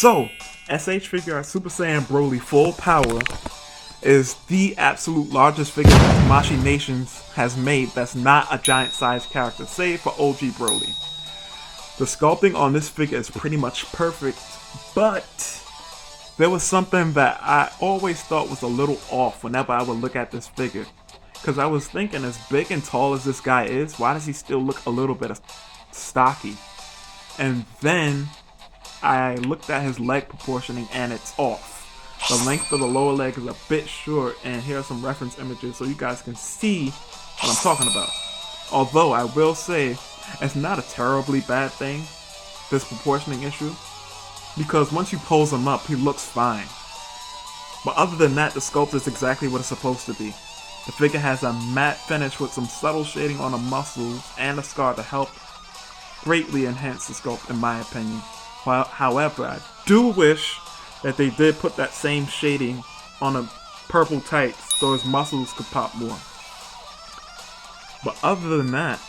So, S.H.Figuarts Super Saiyan Broly Full Power is the absolute largest figure that Tamashi Nations has made that's not a giant-sized character, save for OG Broly. The sculpting on this figure is pretty much perfect, but there was something that I always thought was a little off whenever I would look at this figure. Because I was thinking, as big and tall as this guy is, why does he still look a little bit stocky? And then I looked at his leg proportioning and it's off. The length of the lower leg is a bit short, and here are some reference images so you guys can see what I'm talking about. Although I will say, it's not a terribly bad thing, this proportioning issue, because once you pose him up, he looks fine. But other than that, the sculpt is exactly what it's supposed to be. The figure has a matte finish with some subtle shading on the muscles and a scar to help greatly enhance the sculpt in my opinion. However, I do wish that they did put that same shading on a purple tights so his muscles could pop more. But other than that,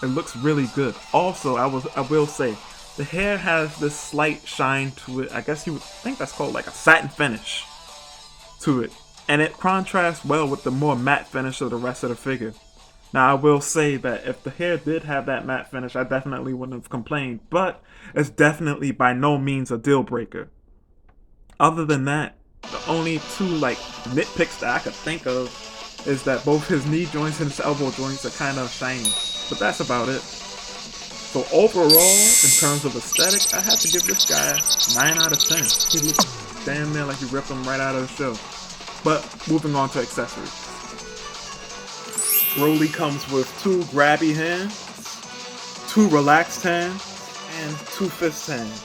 it looks really good. Also, I will say, the hair has this slight shine to it. I guess you would think that's called like a satin finish to it. And it contrasts well with the more matte finish of the rest of the figure. Now, I will say that if the hair did have that matte finish, I definitely wouldn't have complained. But it's definitely by no means a deal breaker. Other than that, the only two nitpicks that I could think of is that both his knee joints and his elbow joints are kind of shiny. But that's about it. So overall, in terms of aesthetic, I have to give this guy 9 out of 10. He looks damn near like he ripped him right out of the show. But moving on to accessories. Broly comes with 2 grabby hands, 2 relaxed hands, and 2 fist hands.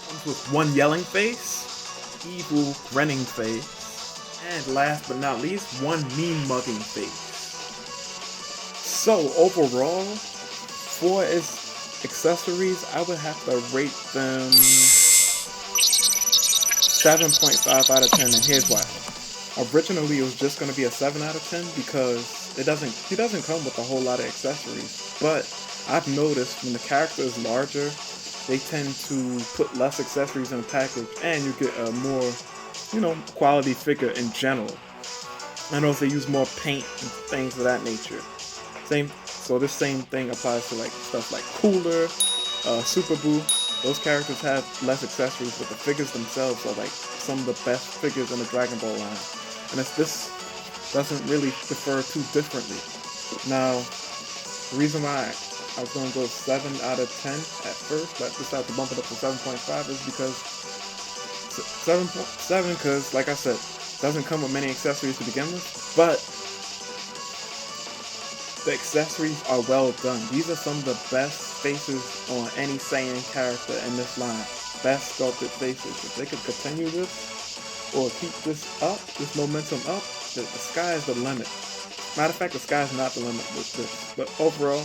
Comes with 1 yelling face, evil grinning face, and last but not least, 1 mean mugging face. So overall, for its accessories, I would have to rate them 7.5 out of 10, and here's why. Originally, it was just going to be a 7 out of 10 because he doesn't come with a whole lot of accessories. But I've noticed when the character is larger, they tend to put less accessories in the package, and you get a more, quality figure in general. I know if they use more paint and things of that nature. So this same thing applies to stuff like Cooler, Super Boo. Those characters have less accessories, but the figures themselves are some of the best figures in the Dragon Ball line. And this doesn't really differ too differently. Now, the reason why I was going to go 7 out of 10 at first, but decided to bump it up to 7.5 is because 7.7, because like I said, it doesn't come with many accessories to begin with, but the accessories are well done. These are some of the best faces on any Saiyan character in this line. Best sculpted faces. If they could continue this, or keep this up, this momentum up, the sky is the limit. Matter of fact, the sky is not the limit with this. But overall,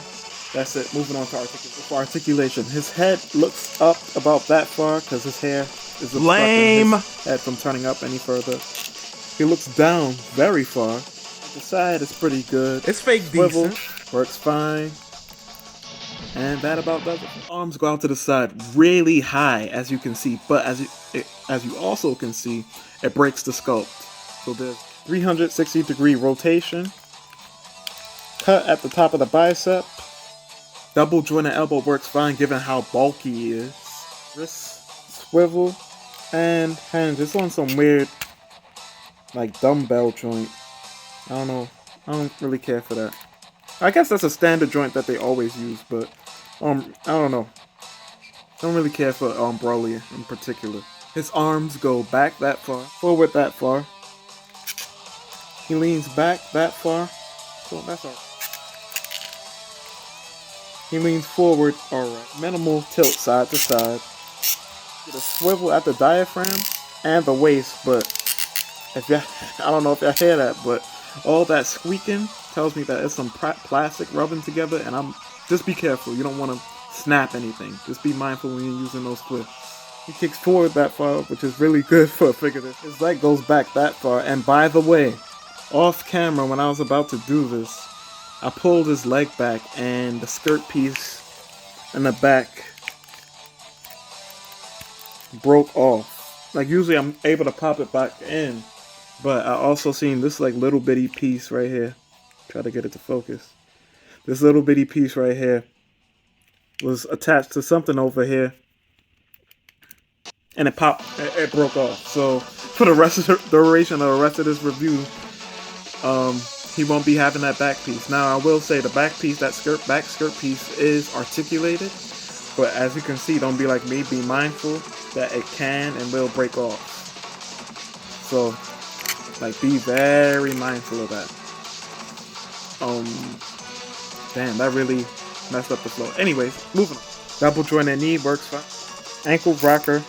that's it. Moving on to articulation. For articulation, his head looks up about that far because his hair is obstructing his head from turning up any further. He looks down very far. The side is pretty good. It's fake Swivel decent. works fine. And that about does it. Arms go out to the side really high, as you can see. But as you also can see, it breaks the sculpt. So there's 360-degree rotation. Cut at the top of the bicep. Double jointed elbow works fine given how bulky he is. Wrist swivel and hinge. It's on some weird dumbbell joint. I don't know. I don't really care for that. I guess that's a standard joint that they always use, but I don't know. I don't really care for Broly in particular. His arms go back that far, forward that far. He leans back that far, so that's alright. He leans forward, alright. Minimal tilt side to side. Get a swivel at the diaphragm and the waist, but I don't know if y'all hear that, but all that squeaking tells me that it's some plastic rubbing together, and just be careful. You don't want to snap anything. Just be mindful when you're using those twists. He kicks forward that far, which is really good for a figure. His leg goes back that far, and by the way, off camera when I was about to do this, I pulled his leg back, and the skirt piece in the back broke off. Like usually I'm able to pop it back in, but I also seen this like little bitty piece right here. Try to get it to focus. This little bitty piece right here was attached to something over here, and it popped. It broke off. So for the rest of the duration of the rest of this review, he won't be having that back piece. Now I will say the back piece, that back skirt piece, is articulated, but as you can see, don't be like me. Be mindful that it can and will break off. So, like, be very mindful of that. Damn, that really messed up the flow. Anyways, moving on. Double jointed knee works fine. Ankle rocker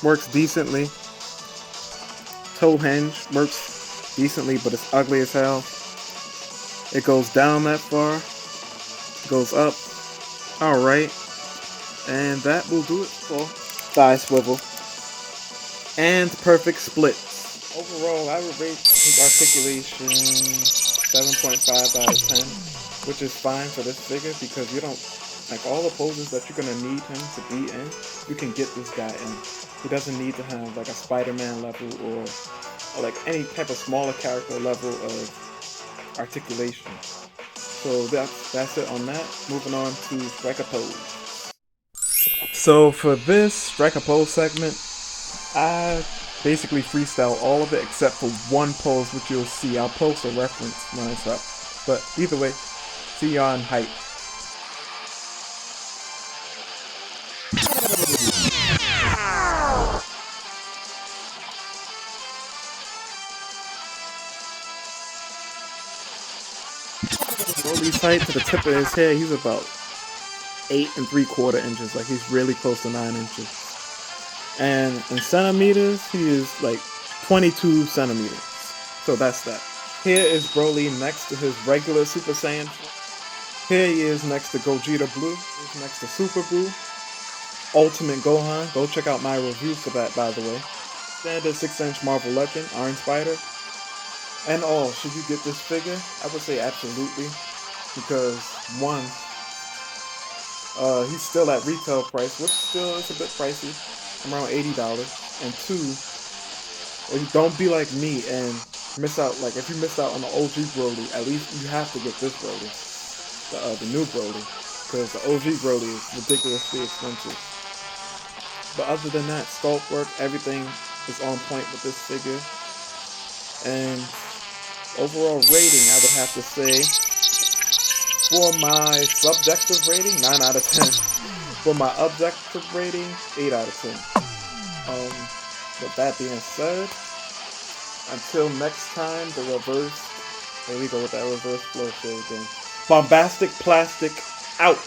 works decently. Toe hinge works decently, but it's ugly as hell. It goes down that far. Goes up. Alright. And that will do it for thigh swivel. And perfect splits. Overall, I would rate his articulation 7.5 out of 10, which is fine for this figure because you don't, like all the poses that you're going to need him to be in, you can get this guy in. He doesn't need to have like a Spider-Man level or like any type of smaller character level of articulation. So that's it on that. Moving on to Strike a Pose. So for this Strike a Pose segment, I basically freestyle all of it except for one pose, which you'll see. I'll post a reference when it's up. But either way, see you on height. Broly's height to the tip of his head, he's about 8 3/4 inches. Like he's really close to 9 inches. And in centimeters, he is like 22 centimeters. So that's that. Here is Broly next to his regular Super Saiyan. Here he is next to Gogeta Blue. He's next to Super Buu. Ultimate Gohan. Go check out my review for that, by the way. Standard 6-inch Marvel Legend, Iron Spider. And all, should you get this figure? I would say absolutely. Because, one, he's still at retail price, which still is a bit pricey. Around $80. And two, don't be like me and miss out. Like, if you missed out on the OG Broly, at least you have to get this Broly. The new Broly. Because the OG Broly is ridiculously expensive. But other than that, sculpt work, everything is on point with this figure. And overall rating, I would have to say, for my subjective rating, 9 out of 10. For my objective rating, 8 out of 10. With that being said, until next time, the reverse, here we go with that reverse flow show again. BombasticPlastic out.